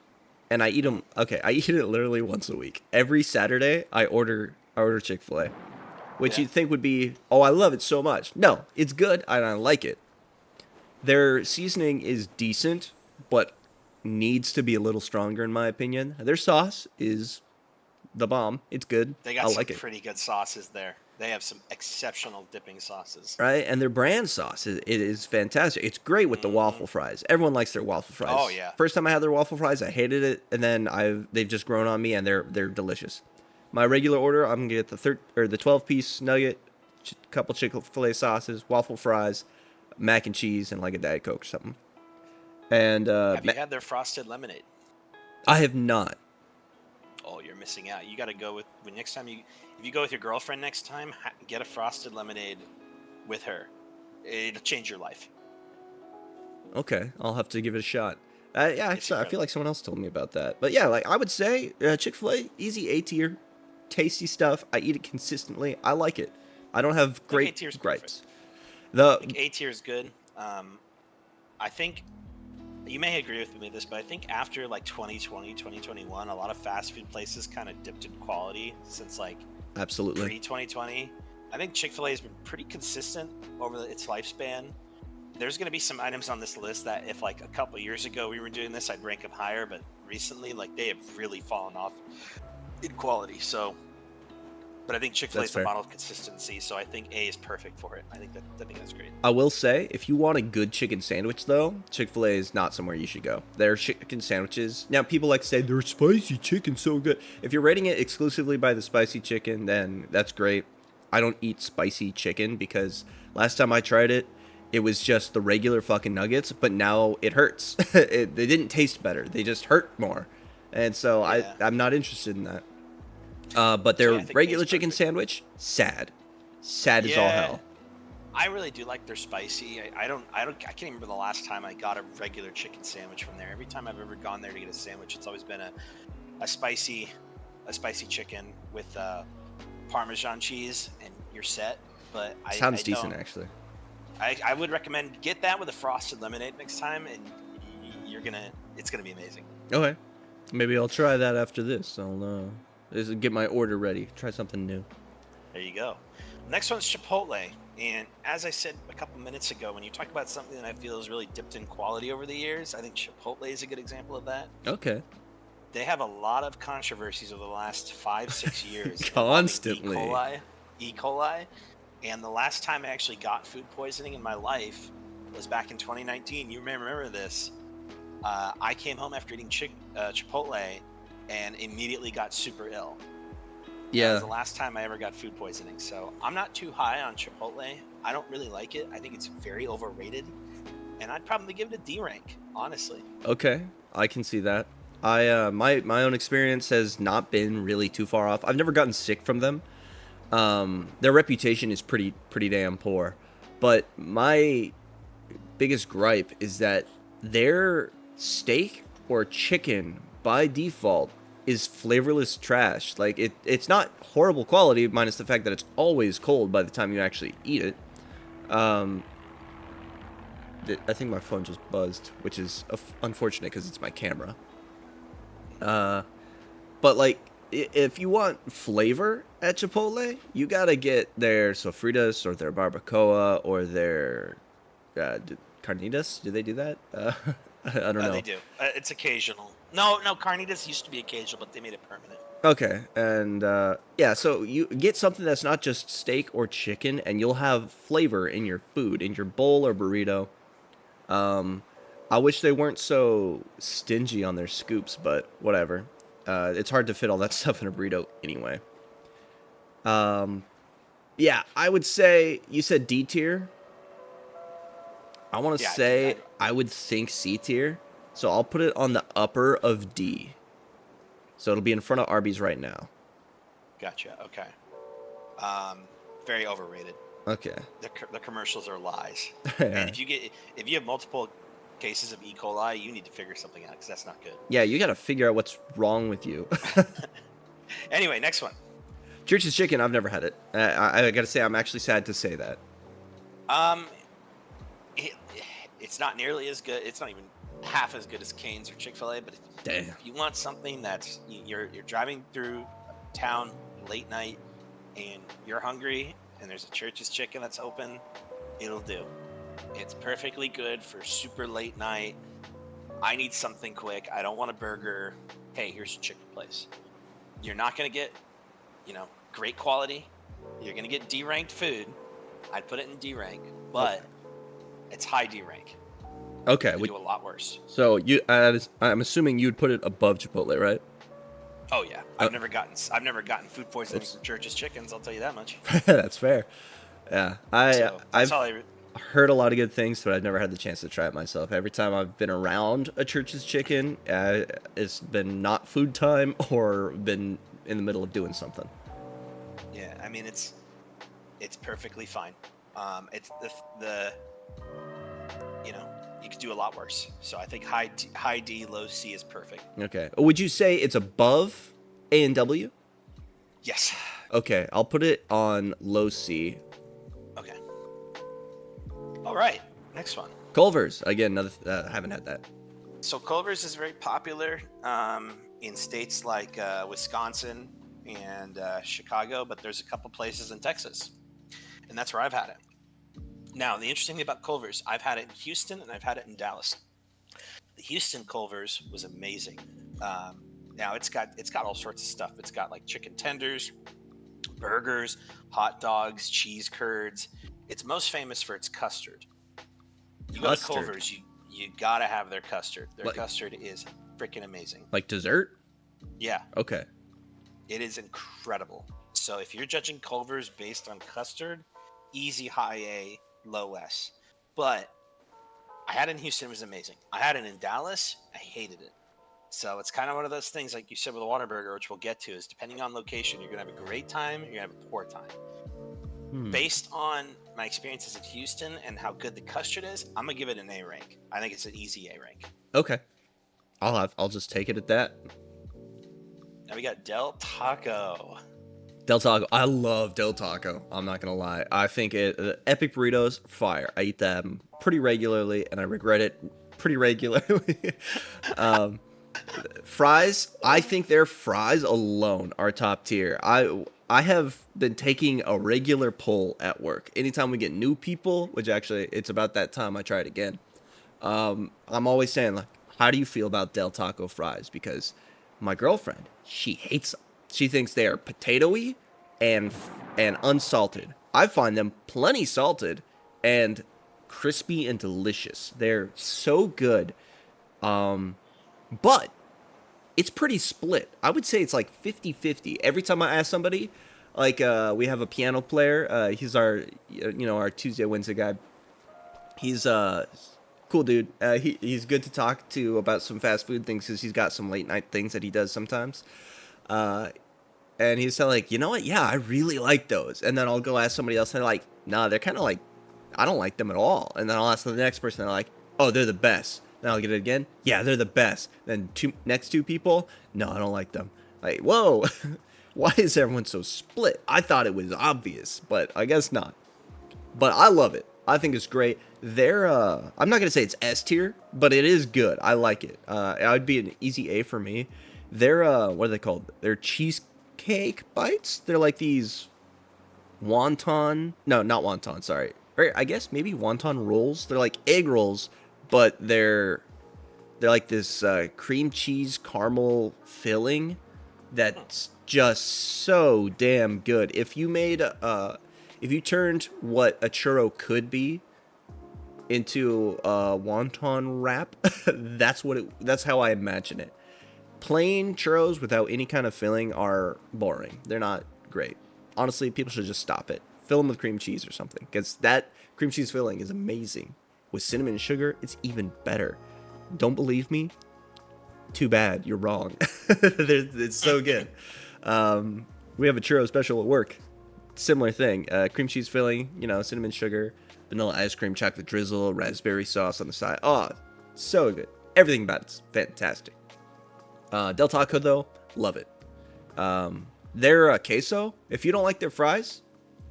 S1: and I eat them. Okay, I eat it literally once a week. Every Saturday, I order Chick-fil-A, which
S2: Yeah.
S1: you'd think would be, oh, I love it so much. No, it's good and I like it. Their seasoning is decent, but needs to be a little stronger in my opinion. Their sauce is the bomb. It's good.
S2: They
S1: I
S2: got some
S1: like it.
S2: pretty good sauces there. They have some exceptional dipping sauces.
S1: Right? And their brand sauce it is fantastic. It's great with the
S2: Hmm.
S1: waffle fries. Everyone likes their waffle fries.
S2: Oh yeah.
S1: First time I had their waffle fries, I hated it, and then they've just grown on me, and they're delicious. My regular order, I'm gonna get the 12-piece nugget, couple Chick-fil-A sauces, waffle fries, mac and cheese, and like a Diet Coke or something. And
S2: Have you had their frosted lemonade?
S1: I have not.
S2: Oh, you're missing out. You got to go with when next time if you go with your girlfriend next time, get a frosted lemonade with her. It'll change your life.
S1: Okay, I'll have to give it a shot. Yeah,
S2: It's
S1: I feel
S2: incredible.
S1: like someone else told me about that. But yeah, like I would say Chick-fil-A, easy A tier, tasty stuff. I eat it consistently. I like it. I don't have
S2: I think A
S1: great
S2: tier is
S1: gripes.
S2: perfect. I
S1: The
S2: think A tier is good. I think you may agree with me this, but I think after like 2020, 2021, a lot of fast food places kind of dipped in quality since like
S1: Absolutely.
S2: pre 2020. I think Chick-fil-A has been pretty consistent over its lifespan. There's going to be some items on this list that if like a couple years ago we were doing this, I'd rank them higher, but recently like they have really fallen off in quality. So, but I think Chick-fil-A
S1: That's
S2: is the
S1: fair.
S2: model of consistency, so I think A is perfect for it. I think that's great.
S1: I will say, if you want a good chicken sandwich, though, Chick-fil-A is not somewhere you should go. Their chicken sandwiches. Now, people like to say their spicy chicken's so good. If you're rating it exclusively by the spicy chicken, then that's great. I don't eat spicy chicken because last time I tried it, it was just the regular fucking nuggets, but now it hurts. They didn't taste better. They just hurt more. And so
S2: Yeah.
S1: I'm not interested in that. But
S2: So
S1: their
S2: yeah, I think A is
S1: regular chicken
S2: perfect.
S1: sandwich, sad. Sad as all
S2: Yeah,
S1: hell.
S2: I really do like their spicy. I can't remember the last time I got a regular chicken sandwich from there. Every time I've ever gone there to get a sandwich, it's always been a spicy, a spicy chicken with Parmesan cheese, and you're set. But I
S1: Sounds decent,
S2: don't.
S1: actually.
S2: I would recommend get that with a frosted lemonade next time, and it's gonna be amazing.
S1: Okay. Maybe I'll try that after this. I'll just get my order ready. Try something new.
S2: There you go. Next one's Chipotle. And as I said a couple minutes ago, when you talk about something that I feel has really dipped in quality over the years, I think Chipotle is a good example of that.
S1: Okay.
S2: They have a lot of controversies over the last 5, 6 years involving
S1: Constantly.
S2: E. coli. And the last time I actually got food poisoning in my life was back in 2019. You may remember this. I came home after eating Chipotle and immediately got super ill. That was
S1: Yeah.
S2: the last time I ever got food poisoning. So I'm not too high on Chipotle. I don't really like it. I think it's very overrated. And I'd probably give it a D rank, honestly.
S1: Okay. I can see that. My own experience has not been really too far off. I've never gotten sick from them. Their reputation is pretty damn poor. But my biggest gripe is that their steak or chicken by default is flavorless trash. Like it's not horrible quality, minus the fact that it's always cold by the time you actually eat it. Um, I think my phone just buzzed, which is unfortunate because it's my camera. But like, if you want flavor at Chipotle, you gotta get their sofritas or their barbacoa or their carnitas. Do they do that? I don't
S2: They
S1: know.
S2: do. It's occasional. No, carnitas used to be occasional, but they made it permanent.
S1: Okay, and yeah, so you get something that's not just steak or chicken, and you'll have flavor in your food, in your bowl or burrito. Um, I wish they weren't so stingy on their scoops, but whatever. It's hard to fit all that stuff in a burrito anyway. Um, yeah, I would say you said D tier. I want to
S2: Yeah,
S1: say I would think C tier. So I'll put it on the upper of D. So it'll be in front of Arby's right now.
S2: Gotcha. Okay. Very overrated.
S1: Okay.
S2: The commercials are lies.
S1: Yeah.
S2: And if you have multiple cases of E. coli, you need to figure something out because that's not good.
S1: Yeah, you got to figure out what's wrong with you.
S2: Anyway, next one.
S1: Church's Chicken, I've never had it. I got to say, I'm actually sad to say that.
S2: Um, it's not nearly as good. It's not even half as good as Cane's or Chick-fil-A. But
S1: Damn.
S2: if you want something that's you're driving through town late night and you're hungry and there's a Church's Chicken that's open, it'll do. It's perfectly good for super late night. I need something quick. I don't want a burger. Hey, here's a chicken place. You're not gonna get, great quality. You're gonna get D-ranked food. I'd put it in D rank, but it's high D rank.
S1: Okay.
S2: They do a lot worse.
S1: So I'm assuming you'd put it above Chipotle, right?
S2: Oh yeah, I've never gotten food poisoning from Church's Chickens. I'll tell you that much.
S1: That's fair. Yeah, I've
S2: all
S1: heard a lot of good things, but I've never had the chance to try it myself. Every time I've been around a Church's Chicken, it's been not food time or been in the middle of doing something.
S2: Yeah, I mean it's perfectly fine. It's the you could do a lot worse. So I think high D, low C is perfect.
S1: Okay. Would you say it's above A&W?
S2: Yes.
S1: Okay, I'll put it on low C.
S2: Okay. All right. Next one.
S1: Culver's again. Another. I haven't had that.
S2: So Culver's is very popular in states like Wisconsin and Chicago, but there's a couple places in Texas, and that's where I've had it. Now, the interesting thing about Culver's, I've had it in Houston and I've had it in Dallas. The Houston Culver's was amazing. Now it's got all sorts of stuff. It's got like chicken tenders, burgers, hot dogs, cheese curds. It's most famous for its custard. You go to Culver's, you gotta have their custard. Their custard is freaking amazing.
S1: Like dessert?
S2: Yeah.
S1: Okay.
S2: It is incredible. So if you're judging Culver's based on custard, easy high A, low S. But I had it in Houston, it was amazing. I had it in Dallas, I hated it. So it's kind of one of those things, like you said with a Whataburger, which we'll get to, is depending on location, you're going to have a great time, you're going to have a poor time. Based on my experiences in Houston and how good the custard is, I'm going to give it an A rank. I think it's an easy A rank.
S1: Okay. I'll just take it at that.
S2: Now we got Del Taco.
S1: Del Taco. I love Del Taco. I'm not gonna lie. I think epic burritos, fire. I eat them pretty regularly, and I regret it pretty regularly. Fries. I think their fries alone are top tier. I have been taking a regular poll at work. Anytime we get new people, which actually it's about that time I try it again. I'm always saying, like, how do you feel about Del Taco fries? Because my girlfriend, she hates them. She thinks they are potatoey and unsalted. I find them plenty salted and crispy and delicious. They're so good. But it's pretty split. I would say it's like 50-50. Every time I ask somebody, like we have a piano player. He's our our Tuesday, Wednesday guy. He's cool dude. He's good to talk to about some fast food things because he's got some late night things that he does sometimes. And he's like, you know what? Yeah, I really like those. And then I'll go ask somebody else, and they're like, nah, they're kind of like, I don't like them at all. And then I'll ask the next person, and they're like, oh, they're the best. Then I'll get it again. Yeah, they're the best. Then next two people, no, I don't like them. Like, whoa, why is everyone so split? I thought it was obvious, but I guess not. But I love it. I think it's great. They're, I'm not gonna say it's S tier, but it is good. I like it. It would be an easy A for me. They're, what are they called? They're cheesecake bites. They're like these wonton. No, not wonton. Sorry. Or I guess maybe wonton rolls. They're like egg rolls, but they're like this cream cheese caramel filling that's just so damn good. If you made if you turned what a churro could be into a wonton wrap, that's how I imagine it. Plain churros without any kind of filling are boring. They're not great. Honestly, people should just stop it. Fill them with cream cheese or something, because that cream cheese filling is amazing. With cinnamon and sugar, it's even better. don't believe me? Too bad, you're wrong. It's so good. We have a churro special at work. Similar thing. Cream cheese filling, cinnamon sugar, vanilla ice cream, chocolate drizzle, raspberry sauce on the side. Oh, so good. Everything about it's fantastic. Del Taco, though, love it. Their queso, if you don't like their fries,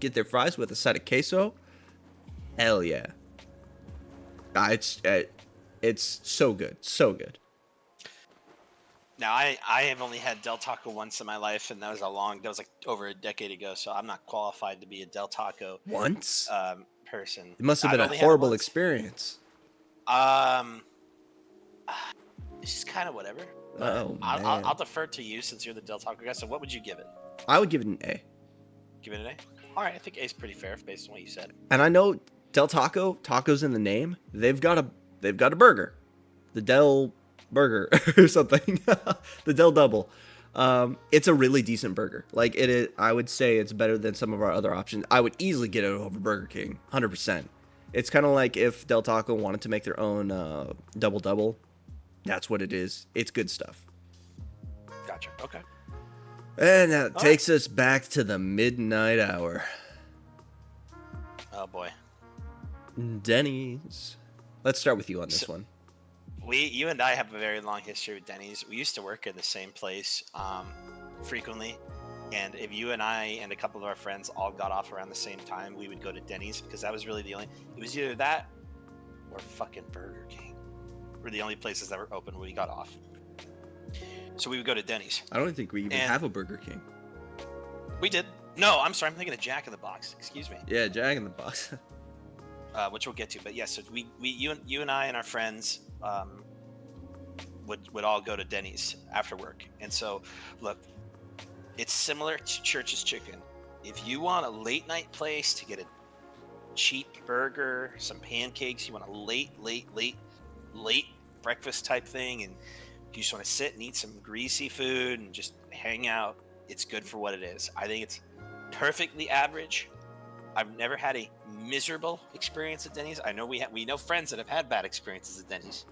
S1: get their fries with a side of queso. Hell yeah. It's so good. So good.
S2: Now, I have only had Del Taco once in my life, and that was like over a decade ago, so I'm not qualified to be a Del Taco
S1: Once?
S2: person.
S1: It must have
S2: I've
S1: been a
S2: only had it
S1: horrible
S2: once.
S1: experience.
S2: It's just kind of whatever.
S1: Oh, man.
S2: I'll defer to you since you're the Del Taco guy. So what would you give it?
S1: I would give it an A.
S2: Give it an A? All right, I think A is pretty fair based on what you said.
S1: And I know Del Taco, tacos in the name. They've got a burger, the Del Burger or something, the Del Double. It's a really decent burger. Like it is, I would say it's better than some of our other options. I would easily get it over Burger King, 100%. It's kind of like if Del Taco wanted to make their own double double. That's what it is. It's good stuff.
S2: Gotcha. Okay.
S1: And that takes us back to the midnight hour.
S2: Oh boy.
S1: Denny's. Let's start with you on this one.
S2: You and I have a very long history with Denny's. We used to work in the same place frequently, and if you and I and a couple of our friends all got off around the same time, we would go to Denny's because that was really the only. It was either that or fucking Burger King. Were the only places that were open when we got off. So we would go to Denny's.
S1: I don't think we even have a Burger King.
S2: We did. No, I'm sorry. I'm thinking of Jack in the Box. Excuse me.
S1: Yeah, Jack in the Box.
S2: Which we'll get to. But yes, so you and I and our friends would all go to Denny's after work. And so, look, it's similar to Church's Chicken. If you want a late night place to get a cheap burger, some pancakes, you want a late breakfast type thing, and you just want to sit and eat some greasy food and just hang out, it's good for what it is. I think it's perfectly average. I've never had a miserable experience at Denny's. I know we know friends that have had bad experiences at Denny's.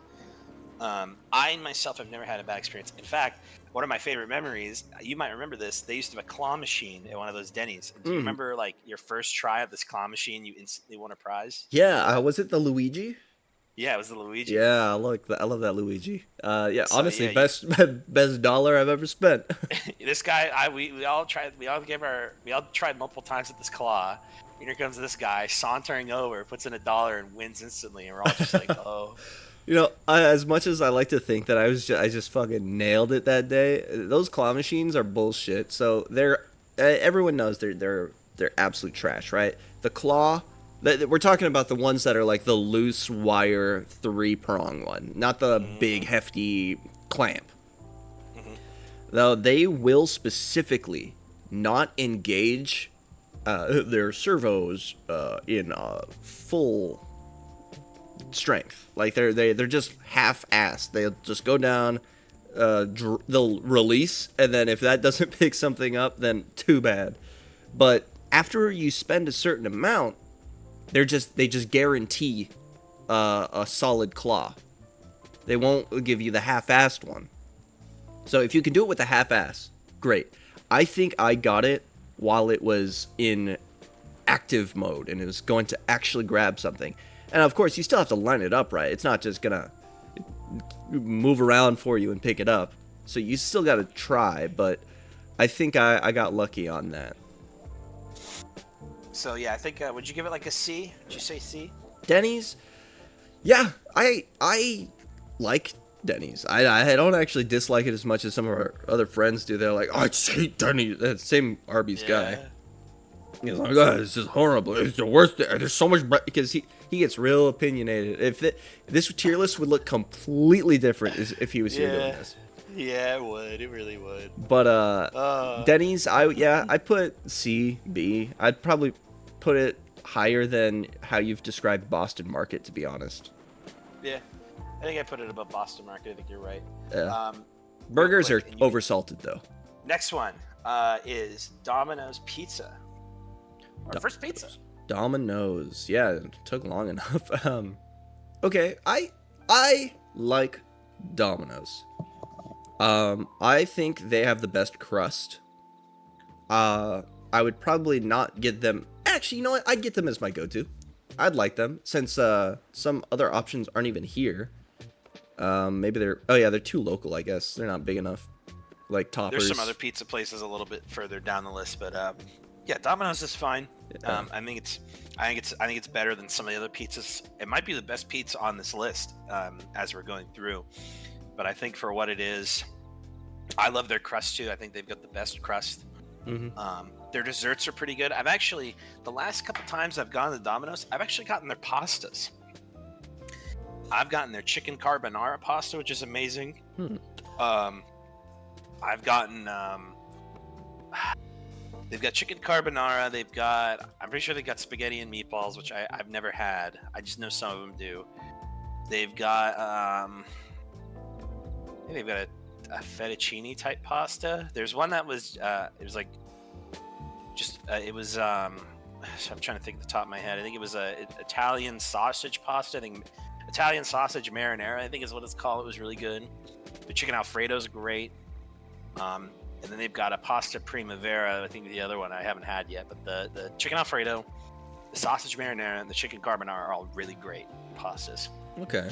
S2: I myself have never had a bad experience. In fact, one of my favorite memories, you might remember this, they used to have a claw machine at one of those Denny's. Do you remember like your first try of this claw machine, you instantly won a prize?
S1: Yeah, was it the Luigi?
S2: Yeah, it was the Luigi.
S1: Yeah, I love that Luigi. Yeah, so, honestly,
S2: yeah,
S1: best dollar I've ever spent.
S2: This guy, we all tried multiple times with this claw. And here comes this guy sauntering over, puts in $1 and wins instantly, and we're all just like, oh.
S1: As much as I like to think that I just fucking nailed it that day, those claw machines are bullshit. So everyone knows they're absolute trash, right? The claw. We're talking about the ones that are like the loose wire 3-prong one, not the big hefty clamp. Mm-hmm. Though they will specifically not engage their servos in full strength. Like they're just half-assed. They'll just go down, they'll release, and then if that doesn't pick something up, then too bad. But after you spend a certain amount, they just guarantee a solid claw. They won't give you the half-assed one. So if you can do it with the half-ass, great. I think I got it while it was in active mode and it was going to actually grab something. And of course, you still have to line it up right. It's not just gonna move around for you and pick it up. So you still got to try, but I think I got lucky on that.
S2: So yeah, I think would you give it like a C? Would you say C?
S1: Denny's? Yeah, I like Denny's. I don't actually dislike it as much as some of our other friends do. They're like, oh, I just hate Denny's. That same Arby's guy. He's like, oh, it's just horrible. It's the worst. There's so much because he gets real opinionated. This tier list would look completely different if he was here doing this.
S2: Yeah, it would. It really would.
S1: But Denny's, I put C, B. I'd probably put it higher than how you've described Boston Market, to be honest.
S2: Yeah, I think I put it above Boston Market. I think you're right.
S1: Burgers are oversalted, though.
S2: Next one is Domino's Pizza. Our first pizza.
S1: Domino's. Yeah, it took long enough. Okay, I like Domino's. I think they have the best crust. I would probably not get them. Actually, you know what? I'd get them as my go-to. I'd like them since some other options aren't even here. Maybe they're. Oh yeah, they're too local. I guess they're not big enough. Like toppers.
S2: There's some other pizza places a little bit further down the list, but yeah, Domino's is fine.
S1: Yeah.
S2: I think it's better than some of the other pizzas. It might be the best pizza on this list as we're going through. But I think for what it is, I love their crust too. I think they've got the best crust. Their desserts are pretty good. I've actually, the last couple times I've gone to Domino's, I've actually gotten their pastas. I've gotten their chicken carbonara pasta, which is amazing. I've gotten, they've got chicken carbonara. I'm pretty sure they've got spaghetti and meatballs, which I've never had. I just know some of them do. They've got, I think they've got a fettuccine type pasta. There's one that was, it was like, so I'm trying to think at the top of my head. I think it was a Italian sausage pasta. I think Italian sausage marinara, I think is what it's called. It was really good. The chicken Alfredo's great. And then they've got a pasta primavera. I think the other one I haven't had yet, but the chicken Alfredo, the sausage marinara, and the chicken carbonara are all really great pastas.
S1: Okay.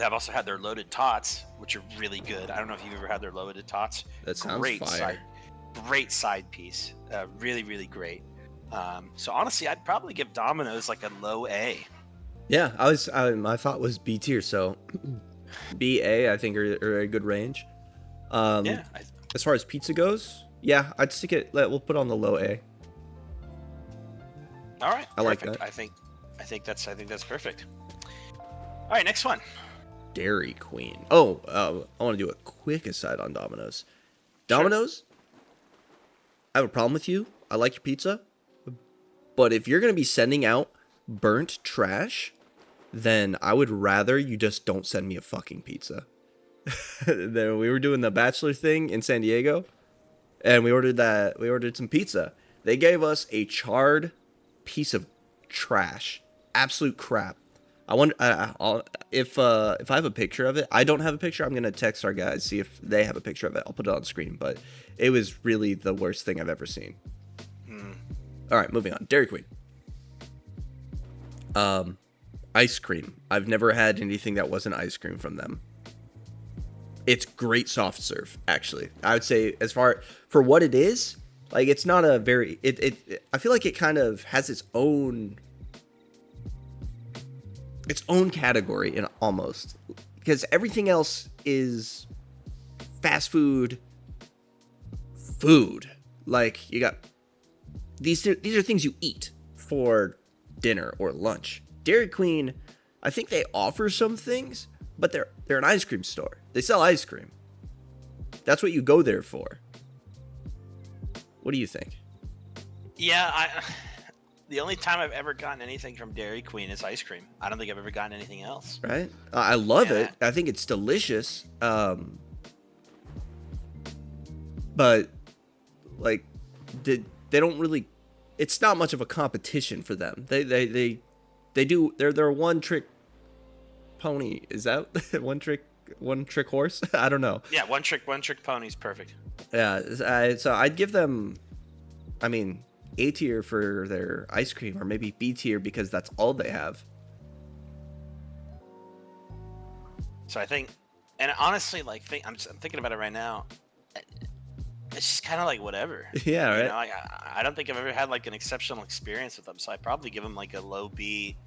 S2: I've also had their loaded tots, which are really good. I don't know if you've ever had their loaded tots.
S1: That sounds fire.
S2: Great side piece. Really, really great. So honestly, I'd probably give Domino's like a low A.
S1: Yeah, my thought was B tier, so B, A, I think are a good range.
S2: Yeah.
S1: As far as pizza goes, yeah, I'd stick it. We'll put on the low A.
S2: All right.
S1: I like
S2: perfect.
S1: that.
S2: I think that's perfect. All right, next one.
S1: Dairy Queen. Oh, I want to do a quick aside on Domino's. Domino's, I have a problem with you. I like your pizza, but if you're gonna be sending out burnt trash, then I would rather you just don't send me a fucking pizza. Then we were doing the Bachelor thing in San Diego, and we ordered some pizza. They gave us a charred piece of trash, absolute crap. I wonder if I have a picture of it. I don't have a picture. I'm gonna text our guys, see if they have a picture of it. I'll put it on screen. But it was really the worst thing I've ever seen. All right, moving on. Dairy Queen. Ice cream. I've never had anything that wasn't ice cream from them. It's great soft serve, actually. I would say as for what it is, like it's not a very I feel like it kind of has its own category in almost, because everything else is fast food. Like you got these are things you eat for dinner or lunch. Dairy Queen, I think they offer some things, but they're an ice cream store. They sell ice cream. That's what you go there for. What do you think?
S2: Yeah, the only time I've ever gotten anything from Dairy Queen is ice cream. I don't think I've ever gotten anything else.
S1: Right? I love it. I think it's delicious. But like they don't really. It's not much of a competition for them. They're a one trick pony. Is that one trick horse? I don't know.
S2: Yeah, one trick pony's perfect.
S1: Yeah, so I'd give them, I mean, A tier for their ice cream, or maybe B tier because that's all they have.
S2: So I think, and honestly, like I'm thinking about it right now. It's just kind of like whatever.
S1: Yeah, right.
S2: You know, I don't think I've ever had like an exceptional experience with them, so I'd probably give them like a low B,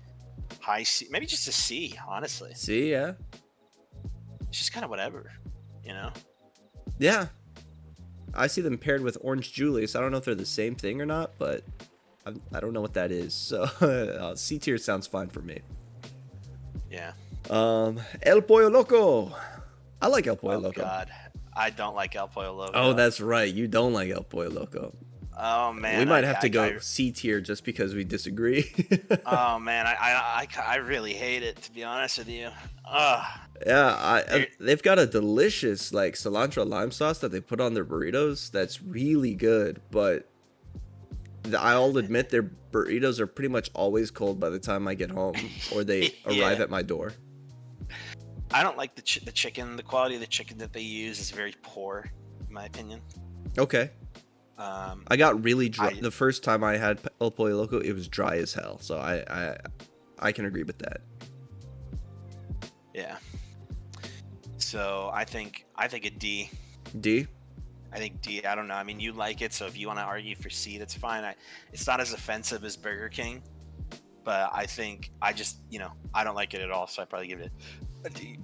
S2: high C, maybe just a C, honestly.
S1: C, yeah.
S2: It's just kind of whatever, you know?
S1: Yeah. I see them paired with Orange Julius. I don't know if they're the same thing or not, but I don't know what that is. So C tier sounds fine for me.
S2: Yeah.
S1: El Pollo Loco. I like El Pollo Loco.
S2: Oh, God. I don't like El Pollo Loco.
S1: Oh, that's right. You don't like El Pollo Loco.
S2: Oh, man.
S1: We might have to go C tier just because we disagree.
S2: Oh, man. I really hate it, to be honest with you. Ugh.
S1: Yeah, they've got a delicious like cilantro lime sauce that they put on their burritos. That's really good, but I'll admit their burritos are pretty much always cold by the time I get home or they arrive at my door.
S2: I don't like the chicken. The quality of the chicken that they use is very poor, in my opinion.
S1: Okay.
S2: Um,
S1: I got really dry.
S2: I
S1: The first time I had El Pollo Loco, it was dry as hell. So I can agree with that.
S2: yeah. So I think a D.
S1: D?
S2: I think D. I don't know. I mean, you like it, so if you want to argue for C, that's fine. It's not as offensive as Burger King, but I think I just I don't like it at all, so I probably give it a D.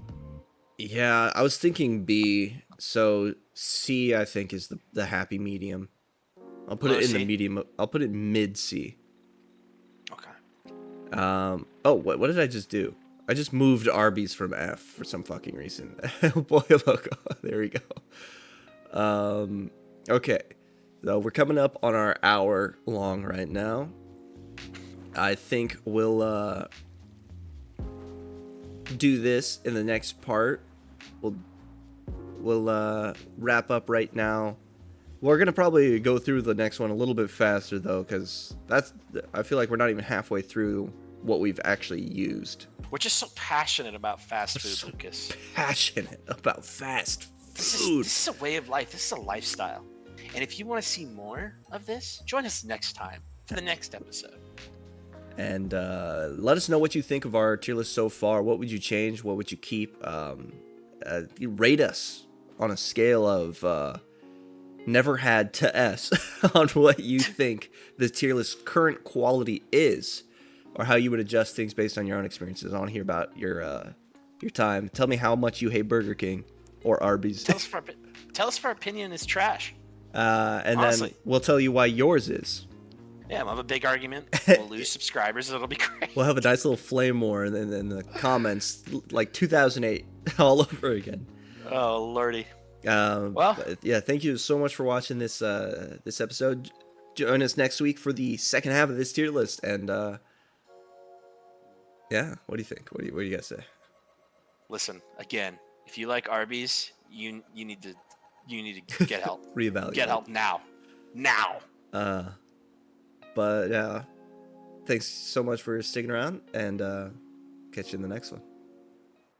S1: Yeah, I was thinking B. So C, I think, is the happy medium. I'll put
S2: Low
S1: it in the
S2: C.
S1: medium. I'll put it mid C.
S2: Okay.
S1: Oh, what did I just do? I just moved Arby's from F for some fucking reason. Boy loco. There we go. Okay. So we're coming up on our hour long right now. I think we'll do this in the next part. We'll wrap up right now. We're gonna probably go through the next one a little bit faster though, because I feel like we're not even halfway through what we've actually used.
S2: We're just so passionate about fast food,
S1: So
S2: Lucas.
S1: passionate about fast
S2: This
S1: food.
S2: is a way of life. This is a lifestyle. And if you want to see more of this, join us next time for the next episode.
S1: And let us know what you think of our tier list so far. What would you change? What would you keep? Rate us on a scale of never had to S on what you think the tier list current quality is, or how you would adjust things based on your own experiences. I want to hear about your time. Tell me how much you hate Burger King or Arby's.
S2: Tell us if our opinion is trash.
S1: And
S2: Honestly.
S1: then we'll tell you why yours is.
S2: Yeah, we'll have a big argument. We'll lose subscribers. It'll be great.
S1: We'll have a nice little flame war in the comments, like 2008, all over again.
S2: Oh, lordy.
S1: Well, yeah, thank you so much for watching this this episode. Join us next week for the second half of this tier list. And yeah, what do you think? What do you guys say?
S2: Listen, again, if you like Arby's, you need to get help.
S1: Reevaluate.
S2: Get help now. Now.
S1: But thanks so much for sticking around, and catch you in the next one.